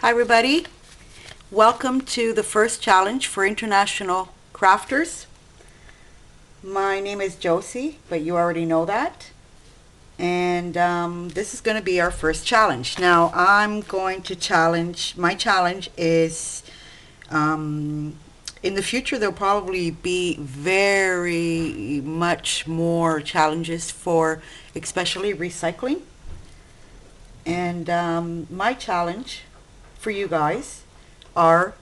Hi everybody, welcome to the first challenge for international crafters. My name is Josie, but you already know that. And this is going to be our first challenge. Now I'm going to challenge, my challenge is, in the future there'll probably be very much more challenges for especially recycling. And my challenge for you guys are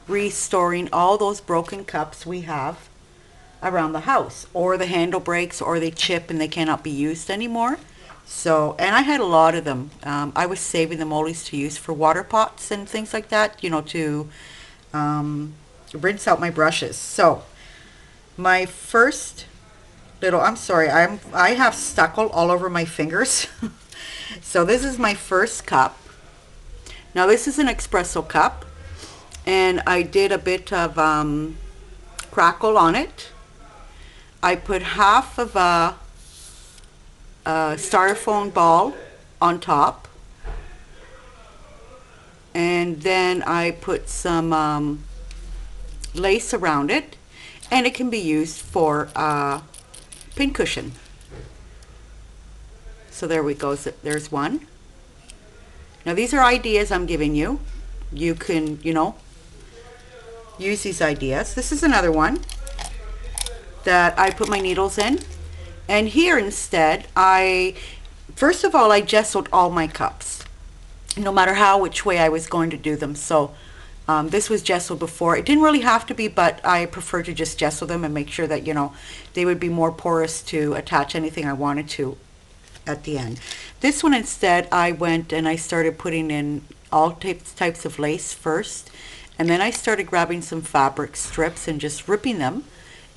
restoring all those broken cups we have around the house, or the handle breaks or they chip and they cannot be used anymore. So, and I had a lot of them. I was saving them always to use for water pots and things like that, you know, to rinse out my brushes. So my first little, I'm sorry, I have stucco all over my fingers. So this is my first cup. Now this is an espresso cup, and I did a bit of crackle on it. I put half of a styrofoam ball on top, and then I put some lace around it, and it can be used for a pincushion. So there we go, there's one. Now these are ideas I'm giving you. You can, you know, use these ideas. This is another one that I put my needles in. And here instead, first of all, I gessoed all my cups, no matter which way I was going to do them. So this was gessoed before. It didn't really have to be, but I prefer to just gesso them and make sure that, you know, they would be more porous to attach anything I wanted to at the end. This one instead, I went and I started putting in all types of lace first, and then I started grabbing some fabric strips and just ripping them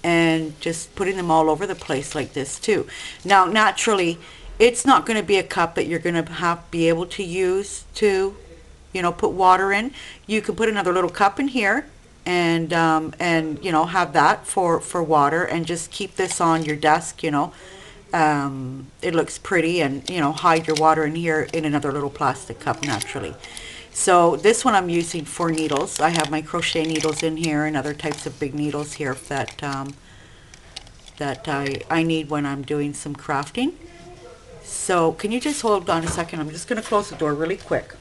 and just putting them all over the place like this too. Now naturally it's not going to be a cup that you're going to be able to use to, you know, put water in. You can put another little cup in here and you know, have that for water, and just keep this on your desk, you know. It looks pretty, and you know, hide your water in here in another little plastic cup naturally. So this one I'm using for needles. I have my crochet needles in here and other types of big needles here that I need when I'm doing some crafting. So can you just hold on a second? I'm just going to close the door really quick.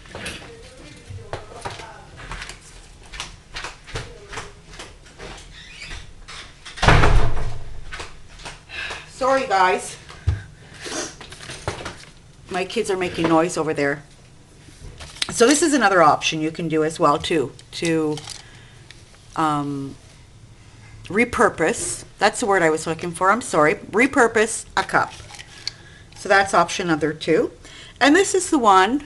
Sorry guys, my kids are making noise over there. So this is another option you can do as well too, to repurpose, that's the word I was looking for, I'm sorry, repurpose a cup. So that's option number 2. And this is the one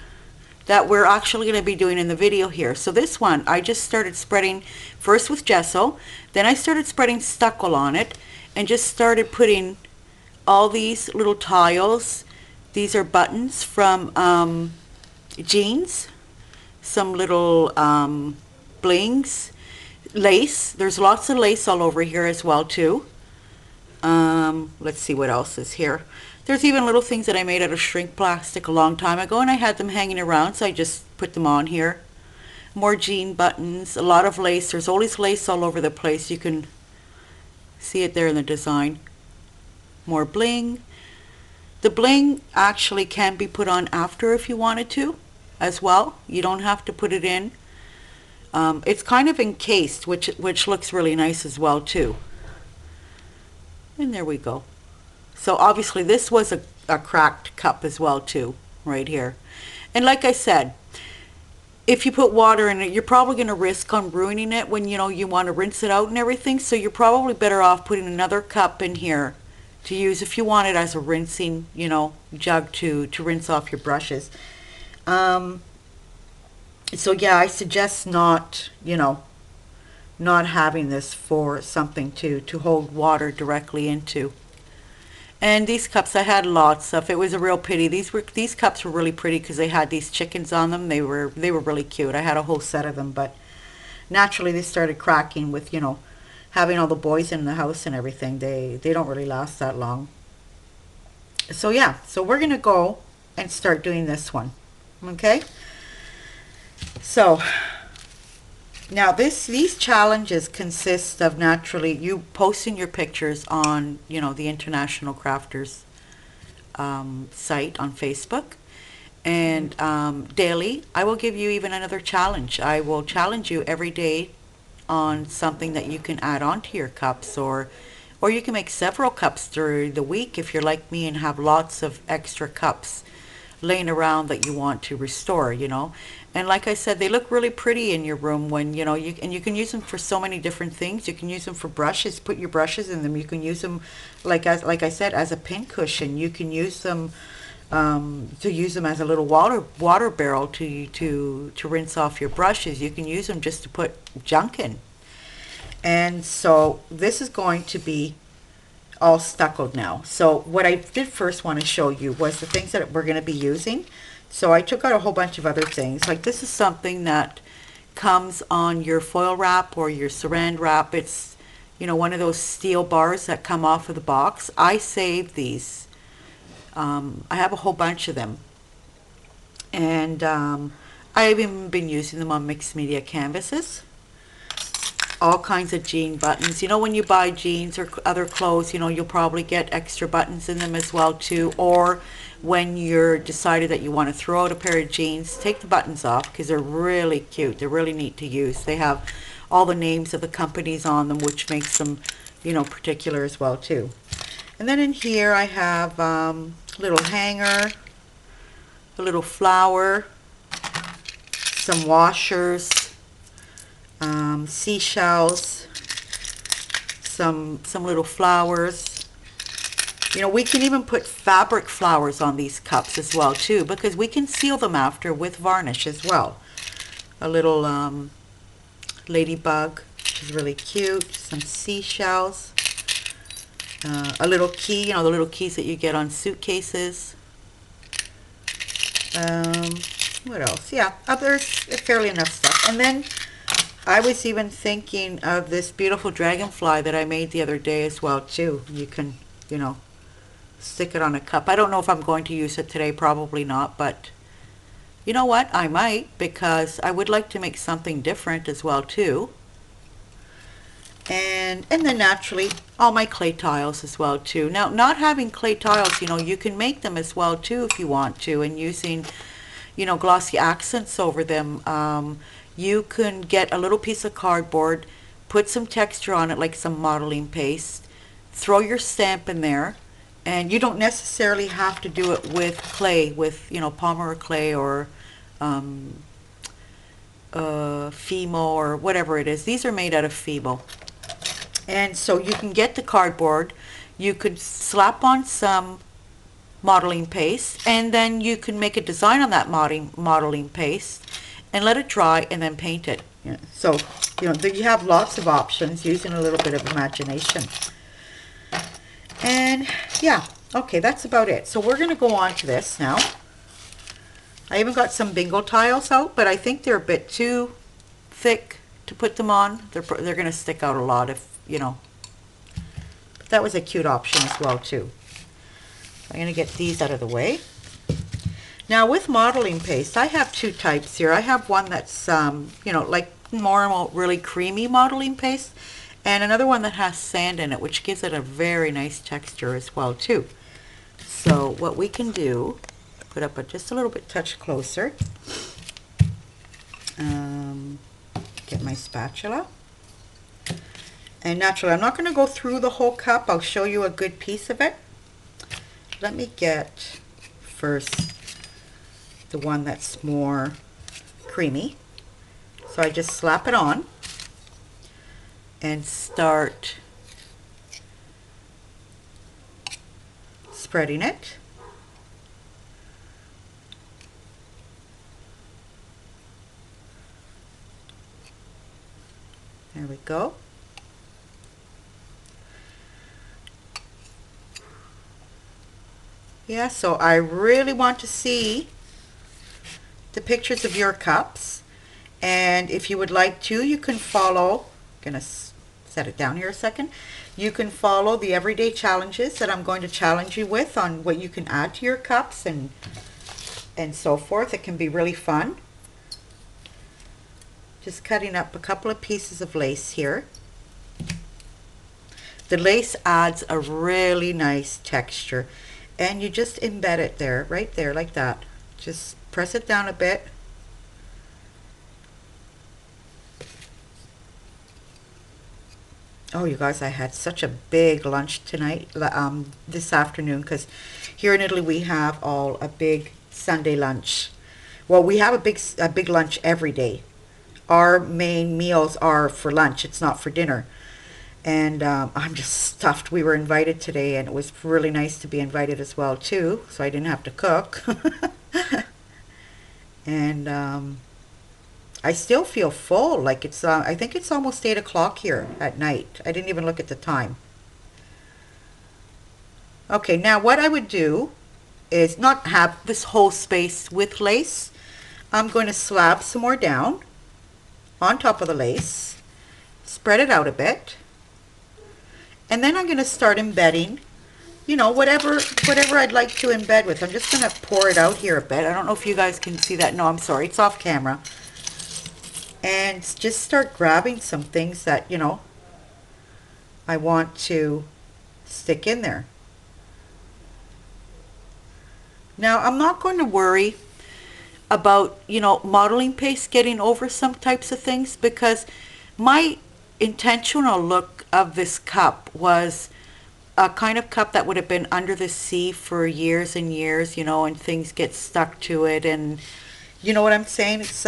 that we're actually going to be doing in the video here. So this one, I just started spreading first with gesso, then I started spreading stucco on it, and just started putting all these little tiles. These are buttons from jeans, some little blings, lace. There's lots of lace all over here as well too. Let's see what else is here. There's even little things that I made out of shrink plastic a long time ago, and I had them hanging around, so I just put them on here. More jean buttons, a lot of lace. There's always lace all over the place. You can see it there in the design. More bling. The bling actually can be put on after if you wanted to as well. You don't have to put it in. It's kind of encased, which looks really nice as well too. And there we go. So obviously this was a cracked cup as well too, right here. And like I said, if you put water in it, you're probably going to risk on ruining it when, you know, you want to rinse it out and everything. So you're probably better off putting another cup in here to use if you want it as a rinsing, you know, jug to rinse off your brushes. So yeah, I suggest not, you know, not having this for something to hold water directly into. And these cups, I had lots of. It was a real pity. These cups were really pretty because they had these chickens on them. They were really cute. I had a whole set of them, but naturally they started cracking with, you know, having all the boys in the house and everything. They don't really last that long. So yeah, so we're gonna go and start doing this one. Okay, So now these challenges consist of naturally you posting your pictures on, you know, the International Crafters site on Facebook. And daily, I will give you even another challenge. I will challenge you every day on something that you can add onto your cups, or you can make several cups during the week if you're like me and have lots of extra cups laying around that you want to restore, you know. And like I said, they look really pretty in your room when, you know, you can use them for so many different things. You can use them for brushes, put your brushes in them. You can use them like I said, as a pin cushion. You can use them to use them as a little water barrel to rinse off your brushes. You can use them just to put junk in. And so this is going to be all stuccoed now. So what I did first want to show you was the things that we're going to be using. So I took out a whole bunch of other things. Like this is something that comes on your foil wrap or your saran wrap. It's, you know, one of those steel bars that come off of the box. I saved these. I have a whole bunch of them. And I've even been using them on mixed media canvases. All kinds of jean buttons. You know, when you buy jeans or other clothes, you know, you'll probably get extra buttons in them as well too. Or when you're decided that you want to throw out a pair of jeans, take the buttons off because they're really cute. They're really neat to use. They have all the names of the companies on them, which makes them, you know, particular as well too. And then in here I have a little hanger, a little flower, some washers, seashells, some little flowers. You know, we can even put fabric flowers on these cups as well too, because we can seal them after with varnish as well. A little ladybug, which is really cute. Some seashells. A little key, you know, the little keys that you get on suitcases. What else? Yeah, there's fairly enough stuff. And then I was even thinking of this beautiful dragonfly that I made the other day as well too. You can, you know, stick it on a cup. I don't know if I'm going to use it today, probably not, but you know what? I might, because I would like to make something different as well too. And then naturally all my clay tiles as well too. Now, not having clay tiles, you know, you can make them as well too if you want to, and using, you know, glossy accents over them. You can get a little piece of cardboard, put some texture on it like some modeling paste, throw your stamp in there, and you don't necessarily have to do it with clay, with, you know, Palmer clay or Fimo or whatever it is. These are made out of Fimo. And so you can get the cardboard, you could slap on some modeling paste, and then you can make a design on that modeling paste and let it dry and then paint it. Yeah. So, you know, you have lots of options using a little bit of imagination. And yeah, okay, that's about it. So we're going to go on to this now. I even got some bingo tiles out, but I think they're a bit too thick to put them on. They're going to stick out a lot if, you know. But that was a cute option as well too. I'm going to get these out of the way. Now with modeling paste, I have two types here. I have one that's, you know, like more really creamy modeling paste, and another one that has sand in it, which gives it a very nice texture as well too. So what we can do, put up just a little bit touch closer. Get my spatula. And naturally, I'm not going to go through the whole cup. I'll show you a good piece of it. Let me get first the one that's more creamy. So I just slap it on and start spreading it. There we go. Yeah, so I really want to see the pictures of your cups, and if you would like to, you can follow, I'm gonna set it down here a second, you can follow the everyday challenges that I'm going to challenge you with on what you can add to your cups and so forth. It can be really fun. Just cutting up a couple of pieces of lace here. The lace adds a really nice texture, and you just embed it there, right there, like that. Just press it down a bit. Oh, you guys, I had such a big lunch tonight, this afternoon, because here in Italy we have a big Sunday lunch. Well, we have a big lunch every day. Our main meals are for lunch. It's not for dinner. And I'm just stuffed. We were invited today, and it was really nice to be invited as well too, so I didn't have to cook. And I still feel full. Like it's I think it's almost 8 o'clock here at night. I didn't even look at the time. Okay, now what I would do is not have this whole space with lace. I'm going to slab some more down on top of the lace, spread it out a bit, and then I'm going to start embedding, you know, whatever I'd like to embed with. I'm just going to pour it out here a bit. I don't know if you guys can see that. No, I'm sorry, it's off camera. And just start grabbing some things that, you know, I want to stick in there. Now, I'm not going to worry about, you know, modeling paste getting over some types of things, because my intentional look of this cup was a kind of cup that would have been under the sea for years and years, you know, and things get stuck to it, and you know what I'm saying? It's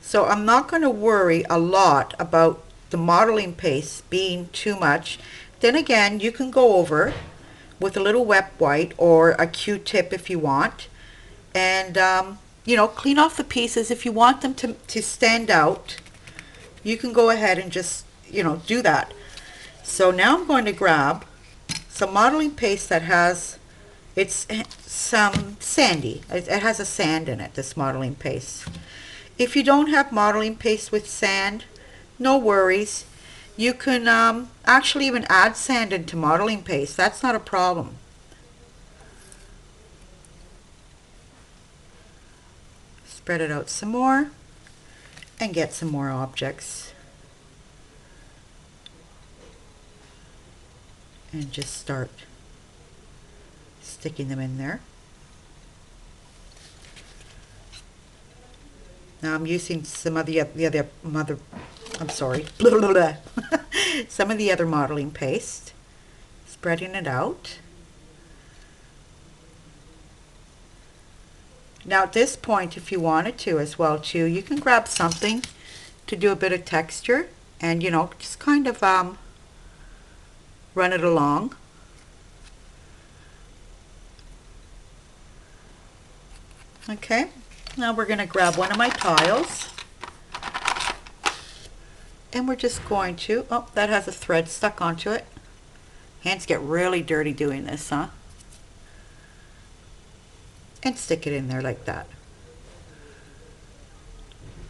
so I'm not going to worry a lot about the modeling paste being too much. Then again, you can go over with a little wet wipe or a Q-tip if you want, and you know, clean off the pieces. If you want them to stand out, you can go ahead and just, you know, do that. So now I'm going to grab some modeling paste that has, it's some sandy. It has a sand in it, this modeling paste. If you don't have modeling paste with sand, no worries. You can actually even add sand into modeling paste. That's not a problem. Spread it out some more and get some more objects. And just start sticking them in there. Now I'm using some of the other I'm sorry, some of the other modeling paste, spreading it out. Now at this point, if you wanted to as well too, you can grab something to do a bit of texture and, you know, just kind of run it along. Okay, now we're going to grab one of my tiles, and we're just going to, oh, that has a thread stuck onto it. Hands get really dirty doing this, huh? And stick it in there like that.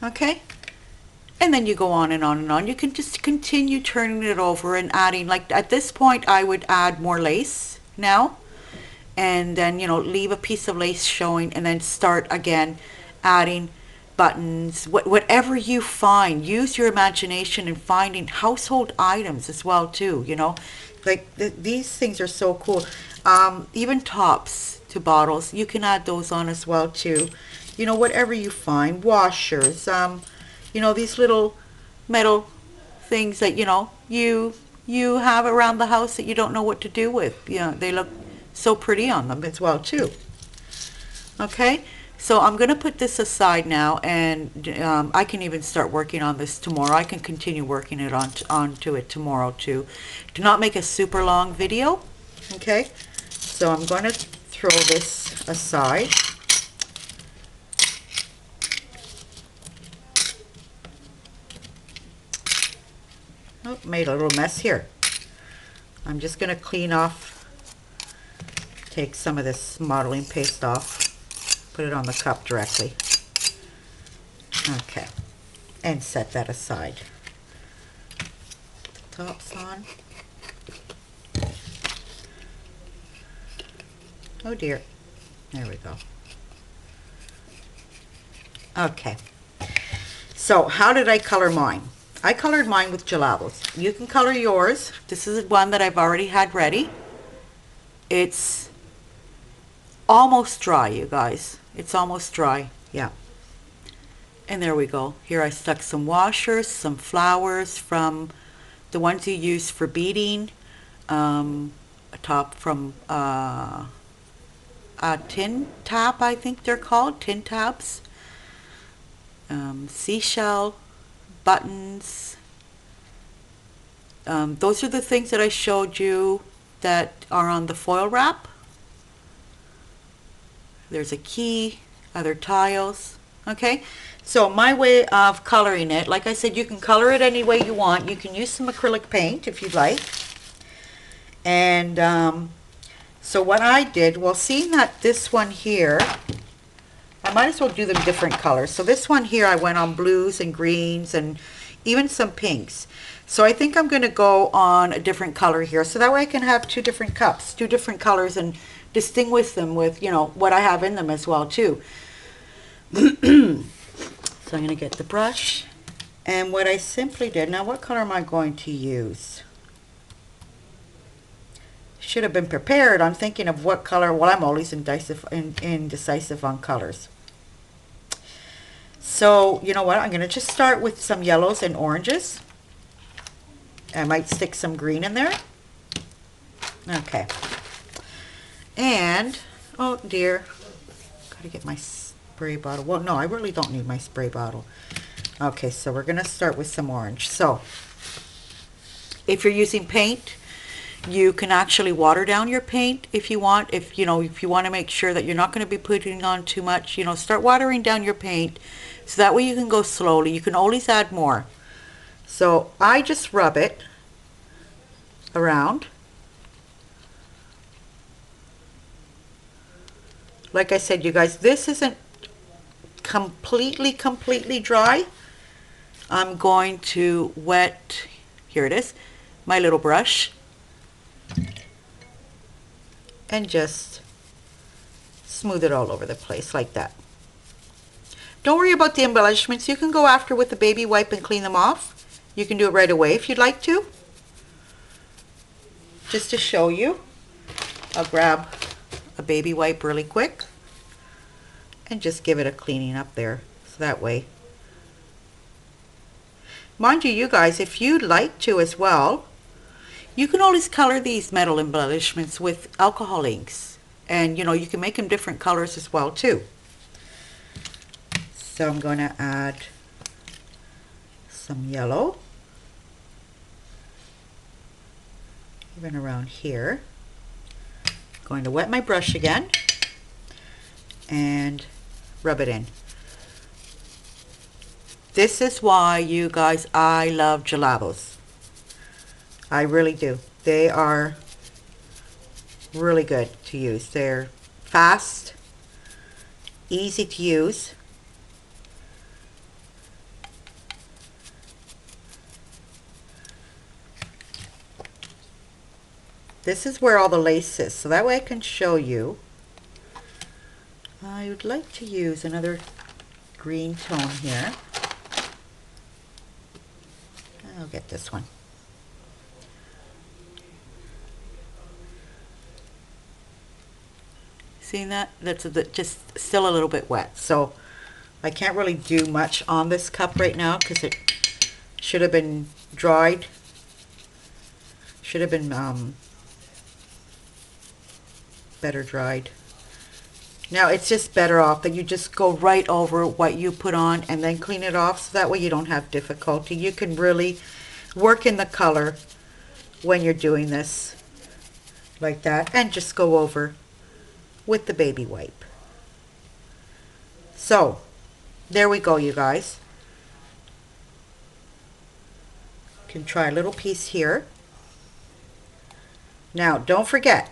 Okay, and then you go on and on and on. You can just continue turning it over and adding, like at this point I would add more lace now, and then, you know, leave a piece of lace showing, and then start again adding buttons, whatever you find. Use your imagination in finding household items as well too, you know, like these things are so cool. Even tops to bottles, you can add those on as well too, you know, whatever you find. Washers, you know, these little metal things that, you know, you have around the house that you don't know what to do with, you know, they look so pretty on them as well too. Okay, so I'm going to put this aside now, and I can even start working on this tomorrow. I can continue working it onto it tomorrow too. Do not make a super long video. Okay, so I'm going to throw this aside. Oh, made a little mess here. I'm just going to clean off, take some of this modeling paste off, put it on the cup directly. Okay, and set that aside. Tops on. Oh dear, there we go. Okay. So how did I color mine? I colored mine with gelatos. You can color yours. This is one that I've already had ready. It's almost dry, you guys. It's almost dry. Yeah. And there we go. Here I stuck some washers, some flowers from the ones you use for beading. A top from a tin tap, I think they're called, tin tabs. Seashell, buttons. Those are the things that I showed you that are on the foil wrap. There's a key, other tiles. Okay, so my way of coloring it, like I said, you can color it any way you want. You can use some acrylic paint if you'd like. And so what I did, well, seeing that this one here, I might as well do them different colors. So this one here, I went on blues and greens and even some pinks. So I think I'm going to go on a different color here. So that way I can have two different cups, two different colors, and distinguish them with, you know, what I have in them as well too. So I'm going to get the brush. And what I simply did, now what color am I going to use? Should have been prepared. I'm thinking of what color. Well, I'm always indecisive on colors. So, you know what? I'm going to just start with some yellows and oranges. I might stick some green in there. Okay. And, oh dear, gotta get my spray bottle. Well, no, I really don't need my spray bottle. Okay, so we're going to start with some orange. So, if you're using paint, you can actually water down your paint if you want. If you want to make sure that you're not going to be putting on too much, start watering down your paint so that way you can go slowly. You can always add more. So I just rub it around. Like I said, you guys, this isn't completely dry. I'm going to wet, here it is, my little brush, and just smooth it all over the place like that. Don't worry about the embellishments. You can go after with the baby wipe and clean them off. You can do it right away if you'd like to. Just to show you, I'll grab a baby wipe really quick and just give it a cleaning up there, so that way. Mind you, you guys, if you'd like to as well, you can always color these metal embellishments with alcohol inks, and you can make them different colors as well too. So I'm going to add some yellow, even around here. Going to wet my brush again and rub it in. This is why, you guys, I love gelatos. I really do. They are really good to use. They're fast, easy to use. This is where all the lace is, so that way I can show you. I would like to use another green tone here. I'll get this one. Seeing that? That's just still a little bit wet, so I can't really do much on this cup right now because it should have been dried. Should have been better dried. Now it's just better off that you just go right over what you put on and then clean it off, so that way you don't have difficulty. You can really work in the color when you're doing this like that, and just go over with the baby wipe. So there we go, you guys. You can try a little piece here. Now don't forget,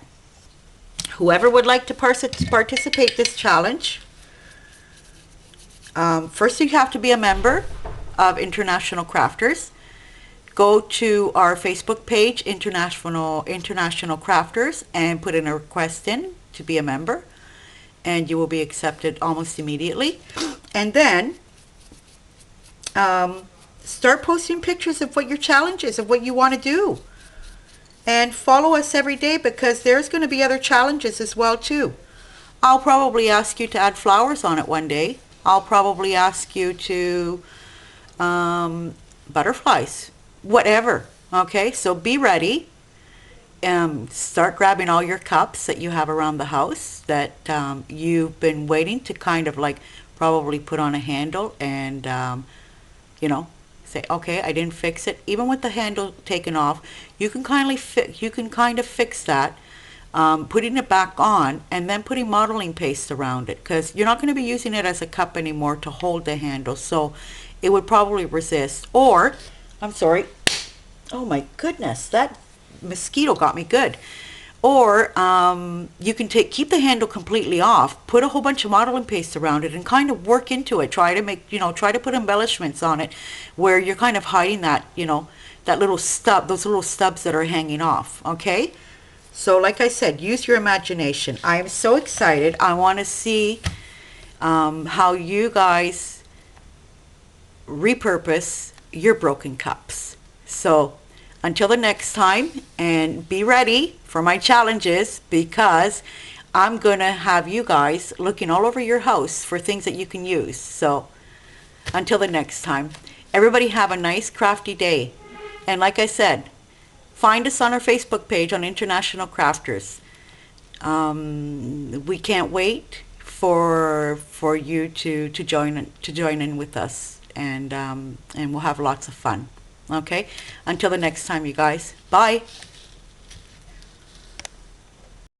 whoever would like to participate this challenge, first you have to be a member of International Crafters. Go to our Facebook page, International Crafters, and put in a request in to be a member, and you will be accepted almost immediately. And then start posting pictures of what your challenge is, of what you want to do. And follow us every day, because there's going to be other challenges as well too. I'll probably ask you to add flowers on it one day. I'll probably ask you to butterflies, whatever. Okay, so be ready. Start grabbing all your cups that you have around the house that you've been waiting to kind of like probably put on a handle, and you know, say, okay, I didn't fix it. Even with the handle taken off, you can kind of fix that, putting it back on and then putting modeling paste around it, because you're not going to be using it as a cup anymore to hold the handle, so it would probably resist. Or, I'm sorry, oh my goodness, that mosquito got me good. Or you can keep the handle completely off, put a whole bunch of modeling paste around it, and kind of work into it. Try to put embellishments on it where you're kind of hiding that, that little stub, those little stubs that are hanging off. Okay, so like I said, use your imagination. I am so excited. I want to see how you guys repurpose your broken cups. So until the next time, and be ready for my challenges, because I'm going to have you guys looking all over your house for things that you can use. So until the next time, everybody have a nice crafty day. And like I said, find us on our Facebook page on International Crafters. We can't wait for you to join in with us, and we'll have lots of fun. Okay, until the next time, you guys. Bye.